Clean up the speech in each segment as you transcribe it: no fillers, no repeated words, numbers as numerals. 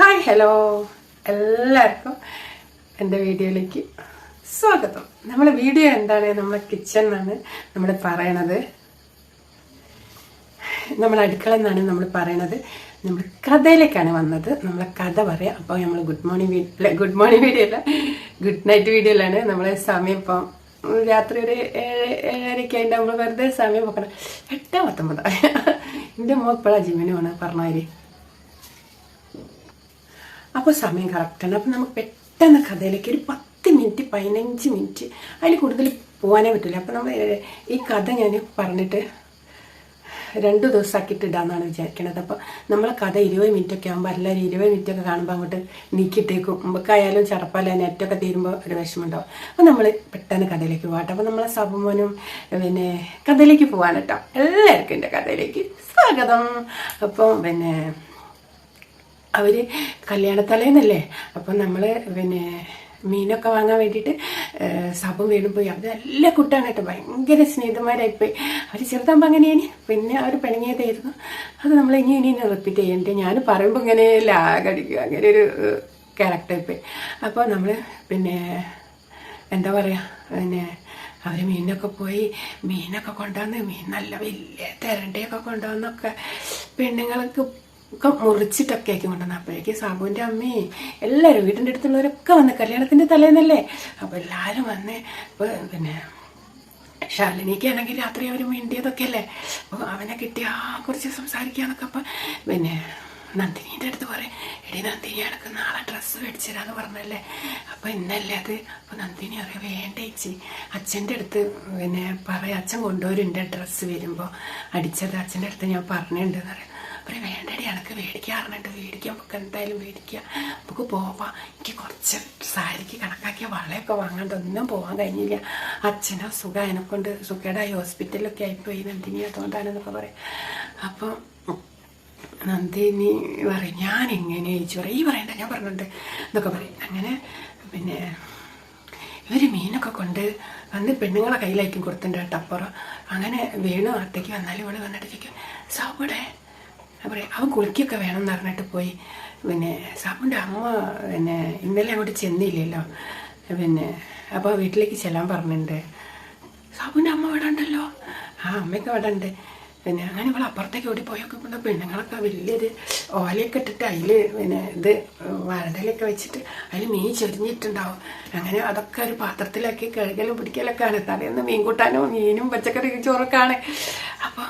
Hi hello എല്ലാവർക്കും എൻ്റെ വീഡിയോയിലേക്ക് സ്വാഗതം. നമ്മളെ വീഡിയോ എന്താണ്? നമ്മളെ കിച്ചൺ എന്നാണ് നമ്മൾ പറയണത്, നമ്മളെ അടുക്കള എന്നാണ് നമ്മൾ പറയണത്. നമ്മൾ കഥയിലേക്കാണ് വന്നത്. നമ്മളെ കഥ പറയാം. അപ്പോൾ നമ്മൾ ഗുഡ് മോർണിംഗ് വീഡിയോ അല്ല, ഗുഡ് നൈറ്റ് വീഡിയോയിലാണ്. നമ്മളെ സമയം ഇപ്പം രാത്രി ഒരു 7:30 ആയിട്ട് നമ്മൾ വെറുതെ സമയം നോക്കണം. 8:19 എൻ്റെ മോപ്പോഴാണ് ജിമ്മിനുമാണ് പറഞ്ഞാൽ. അപ്പോൾ സമയം കറക്റ്റാണ്. അപ്പോൾ നമുക്ക് പെട്ടെന്ന് കഥയിലേക്ക് ഒരു 10 മിനിറ്റ് 15 മിനിറ്റ് അതിൽ കൂടുതൽ പോകാനേ പറ്റില്ല. അപ്പോൾ നമ്മൾ ഈ കഥ ഞാൻ പറഞ്ഞിട്ട് 2 ദിവസമാക്കിയിട്ട് ഇടാമെന്നാണ് വിചാരിക്കണത്. അപ്പോൾ നമ്മളെ കഥ 20 മിനിറ്റൊക്കെ ആകുമ്പോൾ എല്ലാവരും 20 മിനിറ്റൊക്കെ കാണുമ്പോൾ അങ്ങോട്ട് നീക്കിയിട്ടേക്കും. നമുക്കായാലും ചടപ്പാല നെറ്റൊക്കെ തീരുമ്പോൾ ഒരു വിഷമമുണ്ടാവും. അപ്പോൾ നമ്മൾ പെട്ടെന്ന് കഥയിലേക്ക് പോകട്ടെ. അപ്പോൾ നമ്മളെ സബുമോനും പിന്നെ കഥയിലേക്ക് പോകാൻ കേട്ടോ. എല്ലാവർക്കും എൻ്റെ കഥയിലേക്ക് സ്വാഗതം. അപ്പോൾ പിന്നെ അവർ കല്യാണത്തലേന്നല്ലേ, അപ്പം നമ്മൾ പിന്നെ മീനൊക്കെ വാങ്ങാൻ വേണ്ടിയിട്ട് സബും വീണ്ടും പോയി. അവർ നല്ല കുട്ടാണ് കേട്ടോ, ഭയങ്കര സ്നേഹിതന്മാരായിപ്പോയി. അവർ ചെറുതാകുമ്പോൾ അങ്ങനെയാണ്, പിന്നെ അവർ പിണങ്ങിയതായിരുന്നു. അത് നമ്മൾ ഇനി റിപ്പീറ്റ് ചെയ്യണ്ടേ. ഞാൻ പറയുമ്പോൾ ഇങ്ങനെ ലാഗടിക്കുക, അങ്ങനെ ഒരു ക്യാരക്ടറായിപ്പോയി. അപ്പോൾ നമ്മൾ പിന്നെ എന്താ പറയുക, പിന്നെ അവർ മീനൊക്കെ പോയി മീനൊക്കെ കൊണ്ടുവന്ന്, മീൻ നല്ല വലിയ തെരണ്ടയൊക്കെ കൊണ്ടുവന്നൊക്കെ പെണ്ണുങ്ങൾക്ക് ഒക്കെ മുറിച്ചിട്ടൊക്കെ ആക്കി കൊണ്ടുവന്നു. അപ്പോഴേക്ക് സാബുവിൻ്റെ അമ്മയും എല്ലാവരും വീടിൻ്റെ അടുത്തുള്ളവരൊക്കെ വന്ന്, കല്യാണത്തിൻ്റെ തലേന്നല്ലേ. അപ്പോൾ എല്ലാവരും വന്ന്. ഇപ്പോൾ പിന്നെ ശാലിനിക്കാണെങ്കിൽ രാത്രി അവർ വേണ്ടിയതൊക്കെ അല്ലേ. അപ്പോൾ അവനെ കിട്ടിയാ കുറച്ച് സംസാരിക്കാന്നൊക്കെ. അപ്പം പിന്നെ നന്ദിനീൻ്റെ അടുത്ത് പറയും, എടി നന്ദിനി അടക്ക് നാളെ ഡ്രസ്സ് മേടിച്ചിരാന്ന് പറഞ്ഞല്ലേ, അപ്പോൾ ഇന്നല്ലേ അത്. അപ്പോൾ നന്ദിനി അറിയാം, വേണ്ട ചേച്ചി, അച്ഛൻ്റെ അടുത്ത് പിന്നെ പറയാം, അച്ഛൻ കൊണ്ടുവരുന്നുണ്ട് ഡ്രസ്സ് വരുമ്പോൾ അടിച്ചത് അച്ഛൻ്റെ അടുത്ത് ഞാൻ പറഞ്ഞിട്ടുണ്ടെന്ന് പറയാം. പറയും വേണ്ടടി എനക്ക് മേടിക്കാറുണ്ട്, മേടിക്കാൻ നമുക്ക് എന്തായാലും മേടിക്കുക, നമുക്ക് പോവാം. എനിക്ക് കുറച്ച് സാരിക്ക് കണക്കാക്കിയ വളയൊക്കെ വാങ്ങാണ്ട് ഒന്നും പോകാൻ കഴിഞ്ഞില്ല. അച്ഛനോ സുഖം, എനെക്കൊണ്ട് സുഖേടായി ഹോസ്പിറ്റലിലൊക്കെ ആയിപ്പോയി നന്ദിനി, അതുകൊണ്ടാണെന്നൊക്കെ പറയും. അപ്പം നന്ദിനി പറയും, ഞാൻ എങ്ങനെ ചോദിച്ചു പറയും, ഈ പറയണ്ട ഞാൻ പറഞ്ഞിട്ടുണ്ട് എന്നൊക്കെ പറയും. അങ്ങനെ പിന്നെ ഇവർ മീനൊക്കെ കൊണ്ട് വന്ന് പെണ്ണുങ്ങളെ കയ്യിലായിരിക്കും കൊടുത്തിട്ടുണ്ട് കേട്ടോ. അപ്പുറം അങ്ങനെ വേണു അടുത്തേക്ക് വന്നാലും ഇവിടെ വന്നിട്ട് ചോദിക്കും, സാബുടെ അപ്പോൾ അവൻ കുളിക്കൊക്കെ വേണം എന്ന് പറഞ്ഞിട്ട് പോയി. പിന്നെ സാബുൻ്റെ അമ്മ പിന്നെ ഇന്നലെ അങ്ങോട്ട് ചെന്നില്ലല്ലോ, പിന്നെ അപ്പോൾ വീട്ടിലേക്ക് ചെല്ലാൻ പറഞ്ഞിട്ടുണ്ട്. സാബുൻ്റെ അമ്മ ഇവിടെ ഉണ്ടല്ലോ, ആ അമ്മയൊക്കെ ഇവിടെ ഉണ്ട്. പിന്നെ അങ്ങനെ ഇവിടെ അപ്പുറത്തേക്ക് ഓടി പോയൊക്കെ കൊണ്ട് പെണ്ണുങ്ങളൊക്കെ വലിയൊരു ഓലയൊക്കെ ഇട്ടിട്ട് അതിൽ പിന്നെ ഇത് വരടലൊക്കെ വെച്ചിട്ട് അതിൽ മീൻ ചൊരിഞ്ഞിട്ടുണ്ടാവും. അങ്ങനെ അതൊക്കെ ഒരു പാത്രത്തിലാക്കി കഴുകലും പിടിക്കലൊക്കെ ആണ്. തലേന്ന് മീൻ കൂട്ടാനും മീനും പച്ചക്കറി ചോറൊക്കെയാണ്. അപ്പോൾ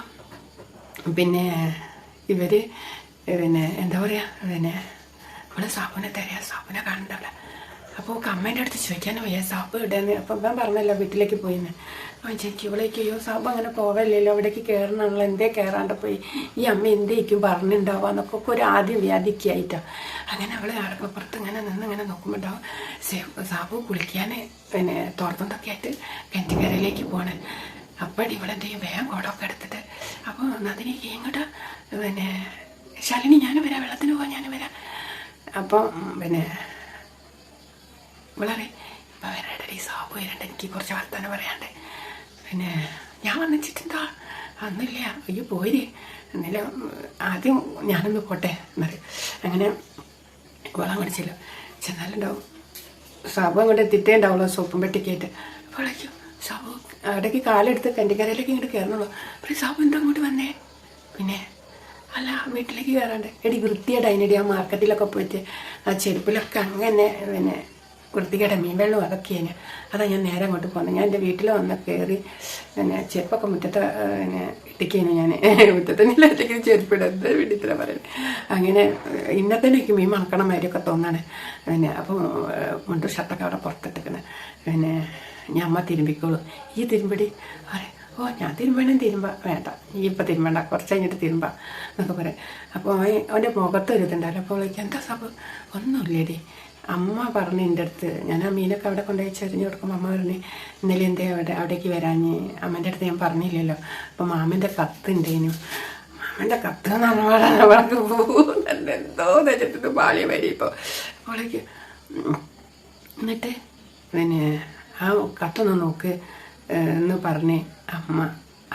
പിന്നെ ഇവർ പിന്നെ എന്താ പറയുക, പിന്നെ ഇവിടെ സാബുനെ തരാം, സാബുനെ കാണണ്ടല്ല. അപ്പോൾ അമ്മേൻ്റെ അടുത്ത് ചോദിക്കാനും വയ്യ, സാബ് ഇടന്ന്. അപ്പം ഞാൻ പറഞ്ഞല്ലോ വീട്ടിലേക്ക് പോയിന്ന്. അപ്പോൾ എനിക്ക് ഇവിടേക്ക് അയ്യോ സാബ് അങ്ങനെ പോവല്ലല്ലോ, അവിടേക്ക് കയറണമല്ലോ, എന്തേ കയറാണ്ട് പോയി, ഈ അമ്മ എന്തേക്കും പറഞ്ഞിട്ടുണ്ടാവുക എന്നൊക്കെ ഒരു ആദ്യം വ്യാധിക്കായിട്ടാണ്. അങ്ങനെ അവൾ അടപ്പുറത്ത് ഇങ്ങനെ നിന്ന് ഇങ്ങനെ നോക്കുമ്പോണ്ടാവും സാബു കുളിക്കാൻ പിന്നെ തോർത്തുണ്ടൊക്കെ ആയിട്ട് കിണറ്റുകരയിലേക്ക് പോകണേ. അപ്പടി ഇവിടെ എന്ത് ചെയ്യും, വേഗം കുടമൊക്കെ എടുത്തിട്ട് അപ്പോൾ നദിനിക്ക് ഇങ്ങോട്ട് പിന്നെ ശാലിനി ഞാൻ വരാം, വെള്ളത്തിന് പോകാൻ ഞാൻ വരാം. അപ്പം പിന്നെ വളരെ ഇപ്പം വരണ്ടടി സാബു വരണ്ട, എനിക്ക് കുറച്ച് വർത്തമാനം പറയാണ്ട്. പിന്നെ ഞാൻ വന്നിട്ടുണ്ടോ അന്നില്ല, അയ്യോ പോയി എന്നാലും ആദ്യം ഞാനൊന്ന് പോട്ടെ എന്നറിയും. അങ്ങനെ വെള്ളം കുടിച്ചില്ല, ചെന്നാലുണ്ടാവും സാബു അങ്ങോട്ട് എത്തിയിട്ടേ ഉണ്ടാവുള്ളൂ സോപ്പും പെട്ടിക്കായിട്ട്. അപ്പോഴേക്കും സാബു അവിടേക്ക് കാലെടുത്ത് കണ്ടിക്കരയിലേക്ക് ഇങ്ങോട്ട് കയറണുള്ളൂ. അപ്പോൾ സാബു എന്താ അങ്ങോട്ട് വന്നേ? പിന്നെ അല്ല വീട്ടിലേക്ക് കയറാണ്ട് എടി വൃത്തിയായിട്ട് അതിനിടെ ആ മാർക്കറ്റിലൊക്കെ പോയിട്ട് ആ ചെരുപ്പിലൊക്കെ അങ്ങനെ പിന്നെ വൃത്തികേട്ട മീൻ വെള്ളവും അതൊക്കെയാണ്. അതാണ് ഞാൻ നേരെ അങ്ങോട്ട് പോകുന്നത്. ഞാൻ എൻ്റെ വീട്ടിൽ വന്ന് കയറി പിന്നെ ചെരുപ്പൊക്കെ മുറ്റത്ത് പിന്നെ ഇട്ടിക്കാണ് ഞാൻ, മുറ്റത്തന്നെ ഒറ്റയ്ക്ക് ചെരുപ്പിടുന്നത് വീട്ടിൽ പറയുന്നത്. അങ്ങനെ ഇന്നത്തെ എനിക്ക് മീൻ മണക്കണ മാതിരിയൊക്കെ തോന്നാണ്. പിന്നെ അപ്പോൾ മുണ്ടും ഷർട്ടൊക്കെ അവിടെ പുറത്തിട്ടിക്കണേ. പിന്നെ ഞാൻ അമ്മ തിരുമ്പിക്കോളൂ, ഈ തിരുമ്പടി പറയാം. ഓ ഞാൻ തിരുമ്പ വേണ്ട, ഈ ഇപ്പം തിരുമ്പണ്ട, കുറച്ച് കഴിഞ്ഞിട്ട് തിരുമ്പാം എന്നൊക്കെ പറയാം. അപ്പോൾ അവൻ്റെ മുഖത്തൊരു ഇതുണ്ടല്ലോ. അപ്പോൾ എന്താ സാബ്? ഒന്നുമില്ലേടി, അമ്മ പറഞ്ഞു എൻ്റെ അടുത്ത്, ഞാൻ ആ മീനൊക്കെ അവിടെ കൊണ്ടുപോയി ചെറിഞ്ഞ് കൊടുക്കുമ്പോൾ അമ്മ പറഞ്ഞു ഇന്നലെ എന്തേ അവിടേക്ക് വരാഞ്ഞ്, അമ്മേൻ്റെ അടുത്ത് ഞാൻ പറഞ്ഞില്ലല്ലോ. അപ്പോൾ മാമൻ്റെ കത്ത് ഉണ്ടേനു, മാമൻ്റെ കത്ത് എന്ന് പറഞ്ഞാൽ അവൾക്ക് പോകുന്നുണ്ട് എന്തോ വെച്ചിട്ട് പാളിയ വരി. അപ്പോഴേക്ക് എന്നിട്ട് പിന്നെ ആ കത്തൊന്ന് നോക്ക് എന്ന് പറഞ്ഞ് അമ്മ.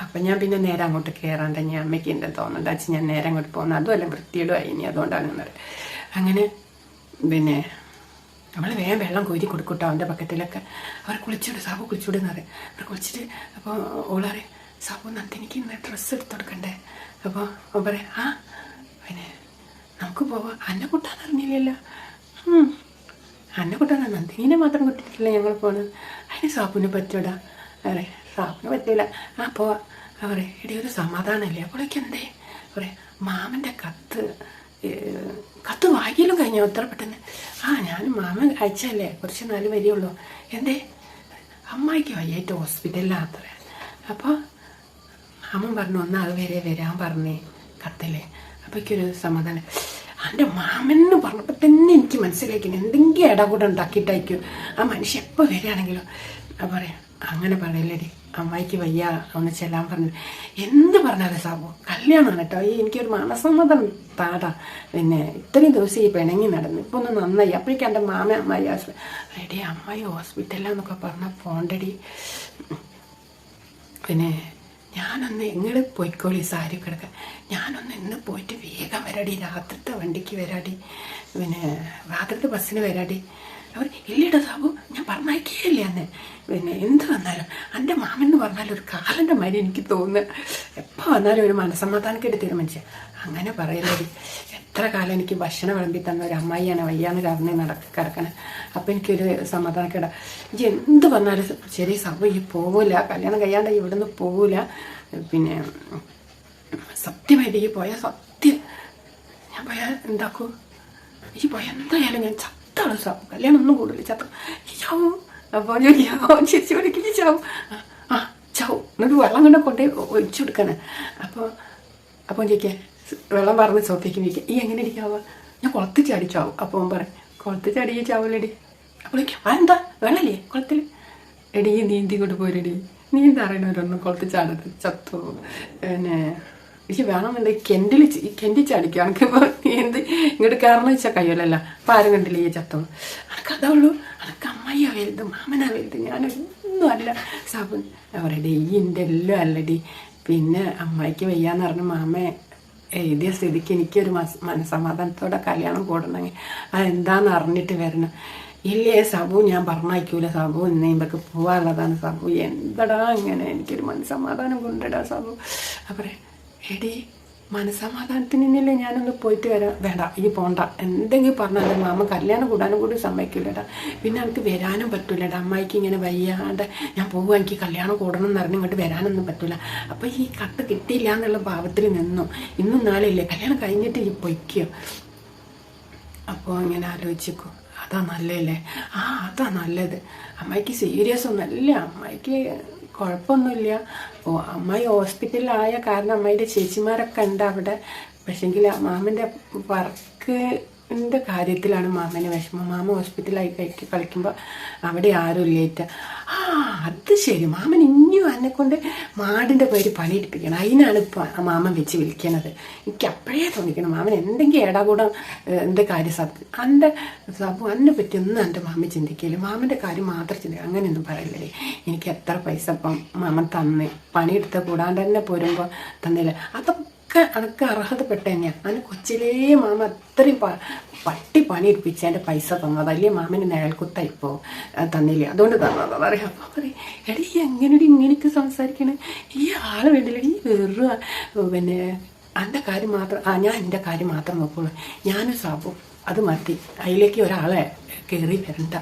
അപ്പം ഞാൻ പിന്നെ നേരെ അങ്ങോട്ട് കയറാണ്ട് ഞാൻ അമ്മയ്ക്ക് എൻ്റെ തോന്നുന്നുണ്ട് അച്ഛൻ ഞാൻ നേരെ അങ്ങോട്ട് പോകുന്നത്, അതുമല്ല വൃത്തിയിടും ഇനി അതുകൊണ്ടാണെന്ന് പറയും. അങ്ങനെ പിന്നെ നമ്മൾ വേഗം വെള്ളം കോരി കൊടുക്കൂട്ടോ അവൻ്റെ ബക്കറ്റിലൊക്കെ. അവർ കുളിച്ചോട് സാബു കുളിച്ചോടെന്ന് പറയും. അവർ കുളിച്ചിട്ട് അപ്പോൾ ഓളറിയും സാബു നന്ദിനിക്ക് ഇന്ന് ഡ്രസ്സ് എടുത്ത് കൊടുക്കണ്ടേ. അപ്പോൾ അവൻ പറയാം ആ പിന്നെ നമുക്ക് പോവാം. അന്നെ കൂട്ടാൻ അറിഞ്ഞില്ലല്ലോ. അന്നെ കൂട്ടാൻ നന്ദിനെ മാത്രം കൂട്ടിയിട്ടില്ല ഞങ്ങൾ പോകണത്. അതിന് സാബുവിനെ പറ്റൂടാ. അറേ സാബുവിന് പറ്റില്ല. ആ പോവാം. അവരെ ഇടീ ഒരു സമാധാനമല്ലേ. അപ്പോഴേക്ക് എന്തേ പറയാം മാമൻ്റെ കത്ത് വായിക്കലും കഴിഞ്ഞോ എത്ര പെട്ടെന്ന്. ആ ഞാൻ മാമൻ അയച്ചല്ലേ കുറച്ച് നാല് വരിയുള്ളൂ. എന്തേ അമ്മായിക്ക് വയ്യായിട്ട് ഹോസ്പിറ്റലിലാണ് അത്ര. അപ്പോൾ മാമൻ പറഞ്ഞു ഒന്ന് അത് വരെ വരാൻ പറഞ്ഞേ കത്തില്ലേ. അപ്പോൾ എനിക്കൊരു സമാധാനം. എൻ്റെ മാമനെന്ന് പറഞ്ഞപ്പോൾ തന്നെ എനിക്ക് മനസ്സിലാക്കുന്നു എന്തെങ്കിലും ഇടകൂടെ ഉണ്ടാക്കിയിട്ടായിരിക്കും ആ മനുഷ്യൻ എപ്പോൾ വരികയാണെങ്കിലും. പറയാം അങ്ങനെ പറയല്ലേടി അമ്മായിക്ക് വയ്യ ഒന്ന് ചെല്ലാൻ പറഞ്ഞു. എന്ത് പറഞ്ഞാലും സാബു കല്യാണമാണ് കേട്ടോ. എനിക്കൊരു മനസ്സമ്മതം താടാ. പിന്നെ ഇത്രയും ദിവസം ഈ പിണങ്ങി നടന്നു. ഇപ്പോൾ ഒന്ന് നന്നായി. അപ്പോഴേക്കും എൻ്റെ മാമ അമ്മായി എടി അമ്മായി ഹോസ്പിറ്റലിലാന്നൊക്കെ പറഞ്ഞാൽ പോണ്ടടി. പിന്നെ ഞാനൊന്ന് നിങ്ങൾ പോയിക്കോളി സാരി കിടക്കാൻ. ഞാനൊന്ന് ഇന്ന് പോയിട്ട് വേഗം വരാടി. രാത്രിത്തെ വണ്ടിക്ക് വരാടി. പിന്നെ രാത്രിത്തെ ബസ്സിന് വരാടി. അവർ ഇല്ലടോ സാബു ഞാൻ പറഞ്ഞയക്കുകയില്ല അന്ന്. പിന്നെ എന്ത് വന്നാലും എൻ്റെ മാമെന്ന് പറഞ്ഞാൽ ഒരു കാലൻ്റെ മാതിരി എനിക്ക് തോന്നുക. എപ്പോൾ വന്നാലും ഒരു മനസ്സമാധാനക്കേട് തീരുമാനിച്ച അങ്ങനെ പറയലടി. എത്ര കാലം എനിക്ക് ഭക്ഷണം വിളമ്പി തന്ന ഒരു അമ്മായിയാണ് വയ്യാന്ന് കാരണം കിടക്കണം. അപ്പം എനിക്കൊരു സമാധാനക്കേടാ. ഈ എന്ത് പറഞ്ഞാലും ശരി സാബു ഈ പോവില്ല. കല്യാണം കഴിയാണ്ട് ഇവിടെ നിന്ന് പോവില്ല. പിന്നെ സത്യമായിട്ട് ഈ പോയാൽ സത്യം ഞാൻ പോയാൽ എന്താക്കൂ. ഈ പോയാൽ എന്തായാലും ഞാൻ ചത്താണ് സാബു. കല്യാണം ഒന്നും കൂടുതൽ ചത്തു ചാവും. അപ്പോൾ ചേച്ചി ഒരിക്കലും ചാവും. ആ ചാവും. എന്നിട്ട് വെള്ളം കൊണ്ടേ ഒഴിച്ചു കൊടുക്കാണ്. അപ്പോൾ ചോദിക്കുക വെള്ളം പറഞ്ഞ് സോഫിക്ക് ഇരിക്കുക. ഈ എങ്ങനെ ഇരിക്കാവുക ഞാൻ കുളത്ത് ചാടി ചാവും. അപ്പോൾ അവൻ പറയും കുളത്ത് ചാടി ചാവൂലടി. അപ്പോഴേക്കും എന്താ വെള്ളല്ലേ കുളത്തിൽ. എടി നീന്തി കൊണ്ട് പോരടി. നീന്തി അറിയണവരൊന്നും കുളത്ത് ചാടത് ചത്തു. പിന്നെ എനിക്ക് വേണമെന്നുണ്ടെങ്കിൽ കെൻഡി ചാടിക്കും. എനിക്കിപ്പോൾ നീന്തി ഇങ്ങോട്ട് കയറണം വെച്ചാൽ കഴിയലല്ല. അപ്പം ആരും കണ്ടില്ല ഈ ചത്തു. എനിക്കതേ ഉള്ളൂ. എനിക്ക് അമ്മായിയാ വലുത് മാമനാ വലുത്. ഞാനൊന്നും അല്ല സാബു. അവരുടെ ഈ എൻ്റെ എല്ലാം അല്ലടി. പിന്നെ അമ്മായിക്ക് വയ്യാന്ന് പറഞ്ഞ മാമ എഴുതിയ സ്ഥിതിക്ക് എനിക്കൊരു മനസ്സമാധാനത്തോടെ കല്യാണം കൂടണമെങ്കിൽ അതെന്താന്ന് അറിഞ്ഞിട്ട് വരണം. ഇല്ലേ സാബു ഞാൻ പറഞ്ഞയക്കൂല സാബു. ഇന്നേമ്പൊക്കെ പോവാനുള്ളതാണ് സാബു. എന്തടാ ഇങ്ങനെ എനിക്കൊരു മനസ്സമാധാനം കൊണ്ടിടാ സാബു. അപ്പം എടി മനസ്സമാധാനത്തിന് ഇന്നല്ലേ ഞാനൊന്ന് പോയിട്ട് വരാം. വേണ്ട ഈ പോണ്ട. എന്തെങ്കിലും പറഞ്ഞാൽ മാമ കല്യാണം കൂടാനും കൂടി സമ്മതിക്കില്ലടാ. പിന്നെ എനിക്ക് വരാനും പറ്റൂലടാ. അമ്മായിക്ക് ഇങ്ങനെ വയ്യാണ്ട് ഞാൻ പോവുക എനിക്ക് കല്യാണം കൂടണം എന്ന് പറഞ്ഞ് ഇങ്ങോട്ട് വരാനൊന്നും പറ്റൂല. അപ്പോൾ ഈ കത്ത് കിട്ടിയില്ല എന്നുള്ള ഭാവത്തിൽ നിന്നു. ഇന്നും നാളില്ലേ കല്യാണം കഴിഞ്ഞിട്ട് ഈ പൊയ്ക്കോ. അപ്പോൾ ഇങ്ങനെ ആലോചിക്കോ അതാ നല്ലല്ലേ. ആ അതാ നല്ലത്. അമ്മായിക്ക് സീരിയസ് ഒന്നുമല്ല. അമ്മായിക്ക് കുഴപ്പമൊന്നുമില്ല. അമ്മായി ഹോസ്പിറ്റലിലായ കാരണം അമ്മായിൻ്റെ ചേച്ചിമാരൊക്കെ ഉണ്ട് അവിടെ. പക്ഷെങ്കിൽ മാമൻ്റെ വർക്കിൻ്റെ കാര്യത്തിലാണ് മാമന് വിഷമം. മാമ ഹോസ്പിറ്റലായി കളിക്കുമ്പോൾ അവിടെ ആരും ഇല്ലേറ്റ. ആ അത് ശരി. മാമൻ ഇനിയും എന്നെക്കൊണ്ട് മാടിൻ്റെ പേര് പണിയെടുപ്പിക്കണം. അതിനാണ് ഇപ്പോൾ മാമൻ വെച്ച് വിളിക്കണത്. എനിക്ക് അപ്പോഴേ തോന്നിക്കണം മാമൻ എന്തെങ്കിലും ഏടാകൂടം എൻ്റെ കാര്യം എൻ്റെ സാബു എന്നെ പറ്റിയൊന്നും എൻ്റെ മാമ ചിന്തിക്കില്ല. മാമൻ്റെ കാര്യം മാത്രം ചിന്തിക്കുക. അങ്ങനെയൊന്നും പറയില്ലേ. എനിക്ക് എത്ര പൈസ ഇപ്പം മാമൻ തന്ന് പണിയെടുത്ത കൂടാണ്ട് തന്നെ പോരുമ്പോൾ തന്നില്ല. അതൊക്കെ അനക്ക് അർഹതപ്പെട്ട തന്നെയാണ്. അതിന് കൊച്ചിലേ മാമ അത്രയും പട്ടി പണിയെടുപ്പിച്ച് എൻ്റെ പൈസ തന്നത്. അല്ലേ മാമന് നിഴൽക്കുത്ത ഇപ്പോൾ തന്നില്ല അതുകൊണ്ട് തന്നതാ പറയാം. അപ്പോൾ പറയും എടീ എങ്ങനെയൊരു ഇങ്ങനെയൊക്കെ സംസാരിക്കണേ. ഈ ആൾ വേണ്ടില്ല. ഈ വെറും പിന്നെ എൻ്റെ കാര്യം മാത്രം ഞാൻ എൻ്റെ കാര്യം മാത്രം നോക്കുള്ളൂ. ഞാനും സാബു അത് മതി. അതിലേക്ക് ഒരാളെ കയറി വരണ്ട.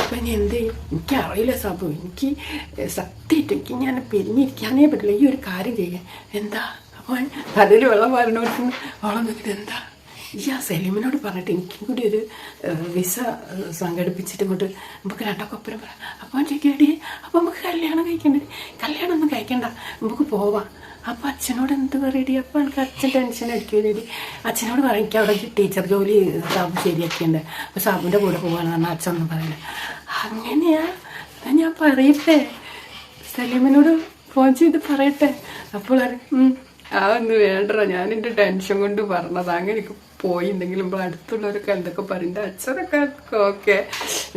അപ്പം ഇനി എന്ത് ചെയ്യും എനിക്കറിയില്ല സാബു. എനിക്ക് സത്യമായിട്ട് എനിക്ക് ഞാൻ പിരിഞ്ഞിരിക്കാനേ പറ്റില്ല. ഈ ഒരു കാര്യം ചെയ്യാൻ എന്താ. അപ്പോൾ അതിൽ വെള്ളം വരണോട്ട് വളം നോക്കിയിട്ട് എന്താ ഈ ആ സലീമിനോട് പറഞ്ഞിട്ട് എനിക്കും കൂടി ഒരു വിസ സംഘടിപ്പിച്ചിട്ട് ഇങ്ങോട്ട് നമുക്ക് രണ്ടൊക്കൊപ്പരം പറയാം. അപ്പോൾ ചോദിക്കടി അപ്പോൾ നമുക്ക് കല്യാണം കഴിക്കണ്ടേ. കല്യാണം ഒന്നും കഴിക്കണ്ട നമുക്ക് പോവാം. അപ്പോൾ അച്ഛനോട് എന്ത് പറയടി. അപ്പോൾ എനിക്ക് അച്ഛൻ ടെൻഷൻ അടിക്കൂലടി. അച്ഛനോട് പറയും എനിക്ക് അവിടെ ടീച്ചർ ജോലി സാബു ശരിയാക്കിയുണ്ട്. അപ്പോൾ സാബുവിൻ്റെ കൂടെ പോകാന്ന് പറഞ്ഞാൽ അച്ഛനൊന്നും പറയില്ല. അങ്ങനെയാ ഞാൻ പറയട്ടെ. സലീമിനോട് ഫോൺ ചെയ്ത് പറയട്ടെ. അപ്പോൾ അതൊന്നും വേണ്ടോ ഞാൻ എൻ്റെ ടെൻഷൻ കൊണ്ട് പറഞ്ഞത്. അങ്ങനെയൊക്കെ പോയിണ്ടെങ്കിലും ഇപ്പോൾ അടുത്തുള്ളവരൊക്കെ എന്തൊക്കെ പറയുന്നത് അച്ഛനൊക്കെ ഓക്കെ.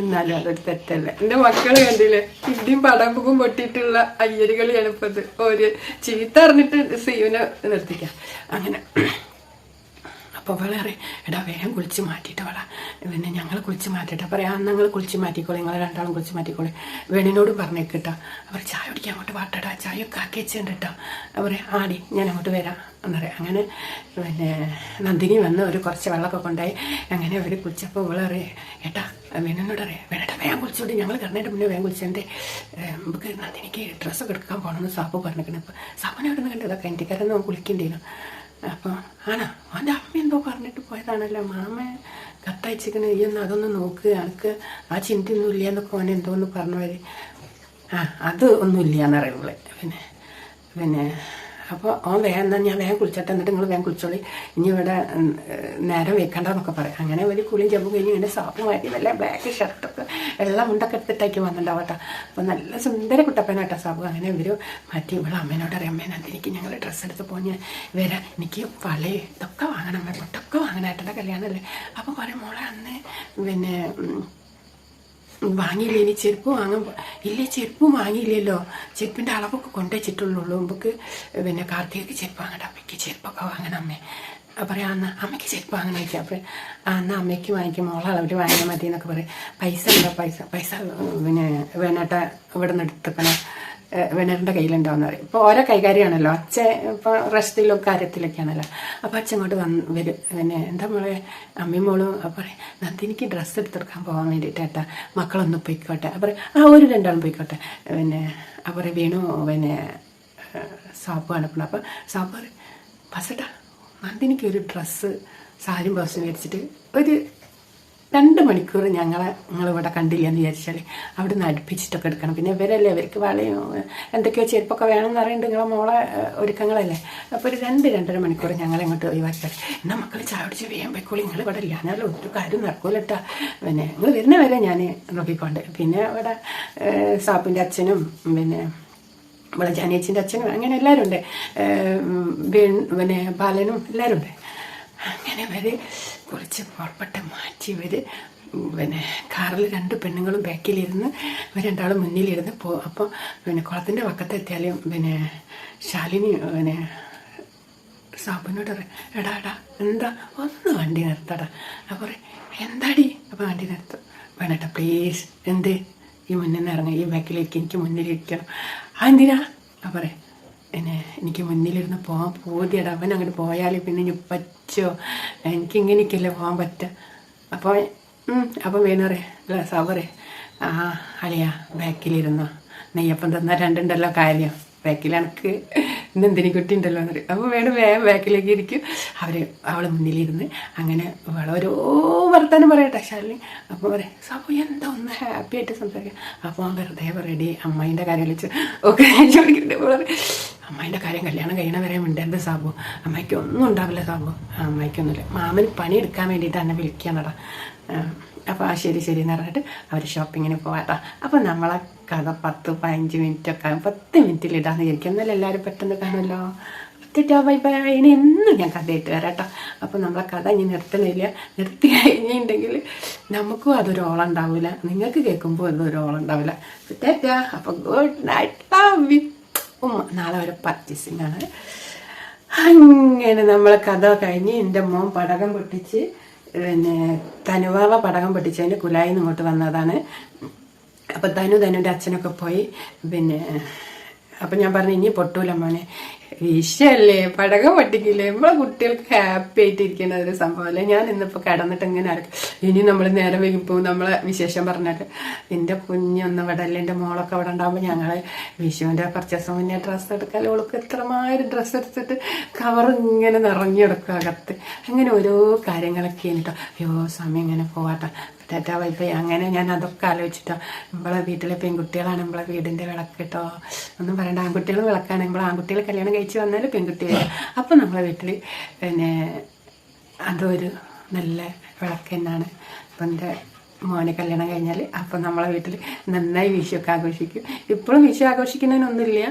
എന്നാലും അതൊരു തെറ്റല്ല. എൻ്റെ മക്കൾ കണ്ടില്ലേ ഇടിയും പടമ്പും പൊട്ടിയിട്ടുള്ള അയ്യരുകളിയാണ് ഇപ്പോൾ ഇത്. ഒരു ചീത്ത അറിഞ്ഞിട്ട് സീവിനെ നിർത്തിക്കാം അങ്ങനെ. അപ്പോൾ വളരെ എടാ വേഗം കുളിച്ച് മാറ്റിയിട്ട് വേള പിന്നെ ഞങ്ങൾ കുളിച്ച് മാറ്റിയിട്ട് പറയാം നിങ്ങൾ കുളിച്ച് മാറ്റിക്കോളി, നിങ്ങൾ രണ്ടാളും കുളിച്ച് മാറ്റിക്കോളി, വേണിനോടും പറഞ്ഞേക്കിട്ടോ. അവർ ചായ കുടിക്കാൻ അങ്ങോട്ട് വാട്ടടാ, ചായ ഒക്കെ ആക്കി വെച്ചിട്ടുണ്ട് കേട്ടോ. അവർ ആടി ഞാൻ അങ്ങോട്ട് വരാം എന്നറിയാം. അങ്ങനെ പിന്നെ നന്ദിനി വന്ന് ഒരു കുറച്ച് വെള്ളമൊക്കെ കൊണ്ടായി. അങ്ങനെ അവർ കുളിച്ചപ്പോൾ വളരെ ഏട്ടാ വേണനോട് അറിയാം, വേണേട്ടാ വേഗം കുളിച്ചോടി, ഞങ്ങൾ കിടന്നതിൻ്റെ മുന്നേ വേഗം കുളിച്ചതിൻ്റെ നമുക്ക് നന്ദിനിക്ക് ഡ്രസ്സൊക്കെ എടുക്കാൻ പോകണമെന്ന് സാബു പറഞ്ഞിരിക്കണം. ഇപ്പോൾ സാബുനെ അവിടെ നിന്ന് കണ്ടത് കിണറ്റിക്കാരൊന്നും കുളിക്കേണ്ടിയിരുന്നു. അപ്പോൾ ആണോ അവൻ്റെ അമ്മ എന്തോ പറഞ്ഞിട്ട് പോയതാണല്ലോ, മാമ കത്തയച്ചിരിക്കണ ഈ ഒന്ന് അതൊന്ന് നോക്ക്, എനിക്ക് ആ ചിന്തയൊന്നും ഇല്ല എന്നൊക്കെ അവൻ എന്തോന്ന് പറഞ്ഞവർ. അത് ഒന്നുമില്ല എന്നറിയുള്ളൂ. പിന്നെ അപ്പോൾ അവൻ വേഗം എന്നാൽ ഞാൻ വേഗം കുളിച്ചിട്ട് എന്നിട്ട് നിങ്ങൾ വേഗം കുളിച്ചോളി, ഇനി ഇവിടെ നേരം വെക്കണ്ടെന്നൊക്കെ പറയും. അങ്ങനെ ഒരു കുളിയും ചെമ്പും കഴിഞ്ഞ് ഇങ്ങനെ സാപ്പ് മാറ്റി നല്ല ബ്ലാക്ക് ഷർട്ടൊക്കെ വെള്ളം മുണ്ടൊക്കെ എടുത്തിട്ടേക്ക് വന്നിട്ടുണ്ടാവും കേട്ടോ. അപ്പോൾ നല്ല സുന്ദര കുട്ടപ്പനാട്ടോ സാബു. അങ്ങനെ ഇവർ മാറ്റി ഇവിടെ അമ്മേനോട് അറിയാം, അമ്മേനെ എനിക്ക് ഞങ്ങൾ ഡ്രസ്സ് എടുത്ത് പോയി വരാം, എനിക്ക് വള ഇതൊക്കെ വാങ്ങണം, അമ്മ പൊട്ടൊക്കെ വാങ്ങണം, ഏട്ടൻ്റെ കല്യാണമല്ലേ. അപ്പോൾ പറയും മോളെ അന്ന് പിന്നെ വാങ്ങിയില്ലേ, ഇനി ചെരുപ്പ് വാങ്ങാൻ ഇല്ലേ, ചെരുപ്പും വാങ്ങിയില്ലല്ലോ, ചെരുപ്പിൻ്റെ അളവൊക്കെ കൊണ്ടുവച്ചിട്ടുള്ളൂ, നമുക്ക് പിന്നെ കാർത്തികയ്ക്ക് ചെരുപ്പ് വാങ്ങണ്ട, അമ്മയ്ക്ക് ചെരുപ്പൊക്കെ വാങ്ങണം അമ്മേ. പറയാം അന്ന് അമ്മയ്ക്ക് ചെരുപ്പ് വാങ്ങണം വയ്ക്കുക. അപ്പോൾ എന്നാൽ അമ്മയ്ക്ക് വാങ്ങിക്കും, മോളെ അളവിൽ വാങ്ങിയാൽ മതി എന്നൊക്കെ പറയും. പൈസ ഉണ്ടോ, പൈസ പിന്നെ വേണേട്ട ഇവിടെ നിന്ന് എടുത്തിക്കണം, വേണേട്ടൻ്റെ കയ്യിലുണ്ടാവുന്ന പറയും. ഇപ്പോൾ ഓരോ കൈകാര്യമാണല്ലോ, അച്ഛൻ ഇപ്പോൾ റെസ്റ്റിലും കാര്യത്തിലൊക്കെയാണല്ലോ. അപ്പോൾ അച്ഛൻ ഇങ്ങോട്ട് വരും, പിന്നെ എന്താ മോളെ അമ്മയും മോളും പറയും നന്ദിനിക്ക് ഡ്രസ്സ് എടുത്തെടുക്കാൻ പോകാൻ വേണ്ടിയിട്ട് ഏട്ടാ, മക്കളൊന്നും പോയിക്കോട്ടെ. അപ്പോൾ ഒരു രണ്ടാളും പോയിക്കോട്ടെ. പിന്നെ അപ്പോൾ വീണു പിന്നെ സാപ്പ് കാണപ്പെടണം. അപ്പോൾ സാപ്പ് പറയും ബസ്സേട്ടാ നന്ദിനിക്ക് ഒരു ഡ്രസ്സ് സാരിയും ബ്ലൗസും മേടിച്ചിട്ട് ഒരു 2 മണിക്കൂർ നിങ്ങളിവിടെ കണ്ടില്ല എന്ന് വിചാരിച്ചാൽ അവിടെ നിന്ന് അടുപ്പിച്ചിട്ടൊക്കെ എടുക്കണം. പിന്നെ ഇവരല്ലേ, അവർക്ക് വളയും എന്തൊക്കെയോ ചെരുപ്പൊക്കെ വേണമെന്ന് പറയുന്നുണ്ട്, നിങ്ങളെ മോളെ ഒരുക്കങ്ങളല്ലേ. അപ്പോൾ ഒരു 2-2.5 മണിക്കൂർ ഞങ്ങളിങ്ങോട്ട് ഒഴിവാക്കിയാൽ എന്നാൽ മക്കൾ ചായ പിടിച്ച് വേഗം പോയിക്കോളി, നിങ്ങൾ ഇവിടെ ഇല്ല എന്നാലും ഒരു കാര്യം നടക്കൂല കേട്ടോ, പിന്നെ നിങ്ങൾ വരുന്ന വരെ ഞാൻ നോക്കിക്കൊണ്ട്. പിന്നെ ഇവിടെ സാപ്പിൻ്റെ അച്ഛനും പിന്നെ ഇവിടെ ജാനിയച്ചിൻ്റെ അച്ഛനും അങ്ങനെ എല്ലാവരും ഉണ്ട്, പിന്നെ ബാലനും എല്ലാവരും ഉണ്ട്. അങ്ങനെ ഇവർ കുളിച്ച് പുറപ്പെട്ട് മാറ്റി ഇവർ പിന്നെ കാറിൽ 2 പെണ്ണുങ്ങളും ബാക്കിലിരുന്ന് ഇവർ രണ്ടാളും മുന്നിലിരുന്ന് അപ്പോൾ പിന്നെ കുളത്തിൻ്റെ പക്കത്തെത്തിയാലും പിന്നെ ശാലിനി പിന്നെ സാബുനോട് പറയും എടാ എന്താ ഒന്ന് വണ്ടി നിർത്തടാ. അപ്പോൾ എന്താടി, അപ്പോൾ വണ്ടി നിർത്തും, വേണേട്ടാ പ്ലീസ്, എന്ത് ഈ മുന്നിൽ നിന്ന് ഇറങ്ങി ഈ ബാക്കിലേക്ക് എനിക്ക് മുന്നിലിരിക്കണം. അതെന്തിനാ അപ്പോൾ പിന്നെ എനിക്ക് മുന്നിലിരുന്ന് പോകാൻ പൂതിയടാ, അവൻ അങ്ങോട്ട് പോയാൽ പിന്നെ ഇനി പറ്റുമോ, എനിക്കിങ്ങനെയൊക്കെയല്ലേ പോകാൻ പറ്റുക. അപ്പോൾ വേണറേ അല്ല സാബറേ അളിയാ ബാക്കിലിരുന്നോ, നെയ്യപ്പം തന്നാൽ 2 ഉണ്ടല്ലോ കാര്യം, ബാക്കിൽ എനിക്ക് ഇന്നെന്തിനി കുട്ടി ഉണ്ടല്ലോ എന്ന് പറയും. അപ്പോൾ വേണം വേഗം ബാക്കിലേക്ക് ഇരിക്കും. അവൾ മുന്നിലിരുന്ന് അങ്ങനെ ഓരോ വർത്താനം പറയട്ടെ ശാലിനി. അപ്പോൾ പറയാം സാബു എന്താ ഒന്ന് ഹാപ്പി ആയിട്ട് സംസാരിക്കാം. അപ്പോൾ വെറുതെ പറയടി അമ്മേൻ്റെ കാര്യം വിളിച്ച് ഒക്കെ ചോദിക്കുന്നുണ്ട്. അമ്മേൻ്റെ കാര്യം കല്യാണം കഴിയണ വരെ മിണ്ടരുത് സാബു, അമ്മയ്ക്ക് ഒന്നും ഉണ്ടാവില്ല സാബു, അമ്മയ്ക്കൊന്നുമില്ല, മാമന് പണിയെടുക്കാൻ വേണ്ടിയിട്ട് എന്നെ വിളിക്കാനടാ. അപ്പോൾ ശരി എന്ന് പറഞ്ഞിട്ട് അവർ ഷോപ്പിങ്ങിന് പോകാട്ടോ. അപ്പോൾ നമ്മളെ കഥ 10-15 മിനിറ്റൊക്കെ 10 മിനിറ്റിലിടാന്ന് വിചാരിക്കും, എന്നാലും എല്ലാവരും പെട്ടെന്ന് കാണുമല്ലോ. Bye bye. ഇനി എന്നും ഞാൻ കഥയിട്ട് വരാം കേട്ടോ. അപ്പോൾ നമ്മളെ കഥ ഇനി നിർത്തുന്നില്ല, നിർത്തി കഴിഞ്ഞിട്ടുണ്ടെങ്കിൽ നമുക്കും അതൊരു ഓളം ഉണ്ടാവില്ല, നിങ്ങൾക്ക് കേൾക്കുമ്പോൾ അതൊരു ഓളം ഉണ്ടാവില്ല. അപ്പോൾ ഗുഡ് നൈറ്റ്, ലവ് യു ഉമ്മ. നാളെ വരെ പർച്ചേസിങ് ആണ്. അങ്ങനെ നമ്മളെ കഥ കഴിഞ്ഞ് എൻ്റെ മോൻ പടകം പൊട്ടിച്ച് പിന്നെ തനുവാവ പടകം പൊട്ടിച്ചതിൻ്റെ കുലായിന്ന് ഇങ്ങോട്ട് വന്നതാണ്. അപ്പോൾ തനുൻ്റെ അച്ഛനൊക്കെ പോയി. പിന്നെ അപ്പം ഞാൻ പറഞ്ഞു ഇനി പൊട്ടൂല മോനെ, വിഷയല്ലേ പടകം പൊട്ടിക്കില്ലേ, നമ്മളെ കുട്ടികൾക്ക് ഹാപ്പി ആയിട്ട് ഇരിക്കുന്ന ഒരു സംഭവമല്ലേ. ഞാൻ ഇന്നിപ്പോൾ കിടന്നിട്ട് ഇങ്ങനെ ആർക്കും ഇനി നമ്മൾ നേരം വൈകിപ്പോൾ നമ്മളെ വിശേഷം പറഞ്ഞിട്ട് എൻ്റെ കുഞ്ഞൊന്നും ഇവിടെ അല്ലേ, എൻ്റെ മോളൊക്കെ അവിടെ ഉണ്ടാകുമ്പോൾ ഞങ്ങൾ വിഷുവിൻ്റെ കുറച്ച് ദിവസം മുന്നേ ഡ്രസ്സ് എടുക്കാൻ ഓൾക്ക് എത്രമാതിരി ഡ്രസ്സ് എടുത്തിട്ട് കവർ ഇങ്ങനെ നിറഞ്ഞെടുക്കും അകത്ത്. അങ്ങനെ ഓരോ കാര്യങ്ങളൊക്കെ കേട്ടോ. അയ്യോ സമയം ഇങ്ങനെ പോവാട്ടോ, ടാറ്റാ വൈഫൈ. അങ്ങനെ ഞാൻ അതൊക്കെ ആലോചിച്ചിട്ടോ, നമ്മളെ വീട്ടിലെ പെൺകുട്ടികളാണ് നമ്മളെ വീടിൻ്റെ വിളക്ക് കേട്ടോ, ഒന്നും പറയണ്ട, ആൺകുട്ടികൾ വിളക്കാണ്. നമ്മൾ ആൺകുട്ടികൾ കല്യാണം കഴിച്ച് വന്നാൽ പെൺകുട്ടികൾ. അപ്പോൾ നമ്മളെ വീട്ടിൽ പിന്നെ അതൊരു നല്ല വിളക്ക് തന്നെയാണ്. അപ്പം എൻ്റെ മോനെ കല്യാണം കഴിഞ്ഞാൽ അപ്പോൾ നമ്മളെ വീട്ടിൽ നന്നായി വിഷുവൊക്കെ ആഘോഷിക്കും. ഇപ്പോഴും വിഷു ആഘോഷിക്കുന്നതിനൊന്നുമില്ല,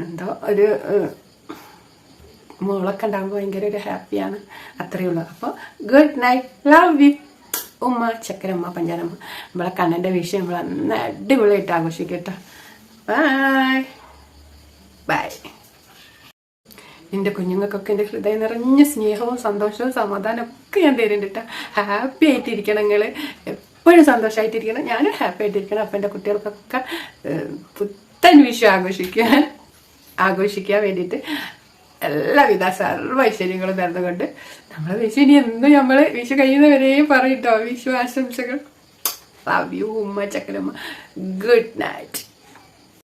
എന്തോ ഒരു മോളൊക്കെ ഉണ്ടാകുമ്പോൾ ഭയങ്കര ഒരു ഹാപ്പിയാണ്, അത്രയേ ഉള്ളൂ. അപ്പോൾ ഗുഡ് നൈറ്റ്, ലവ് യു ഉമ്മ, ചക്കരമ്മ, പഞ്ചാരമ്മ. നമ്മളെ കണ്ണൻ്റെ വിഷയം നമ്മൾ അന്ന് അടിപൊളിയായിട്ട് ആഘോഷിക്കട്ടോ. Bye bye. എൻ്റെ കുഞ്ഞുങ്ങൾക്കൊക്കെ എൻ്റെ ഹൃദയം നിറഞ്ഞ സ്നേഹവും സന്തോഷവും സമാധാനവും ഒക്കെ ഞാൻ തരുന്നുണ്ട് കേട്ടോ. ഹാപ്പി ആയിട്ടിരിക്കണം നിങ്ങൾ, എപ്പോഴും സന്തോഷമായിട്ടിരിക്കണം, ഞാനും ഹാപ്പി ആയിട്ടിരിക്കണം. അപ്പം എൻ്റെ കുട്ടികൾക്കൊക്കെ പുത്തൻ വിഷു ആഘോഷിക്കാൻ വേണ്ടിയിട്ട് എല്ലാവിധ സർവ്വ ഐശ്വര്യങ്ങളും നേർന്നുകൊണ്ട് നമ്മളെ വിഷു ഇനി എന്നും നമ്മൾ വിഷു കഴിയുന്നവരെയും പറയട്ടോ വിഷു ആശംസകൾ. ലവ് യു ഉമ്മ ചക്കരമ്മ. Good night.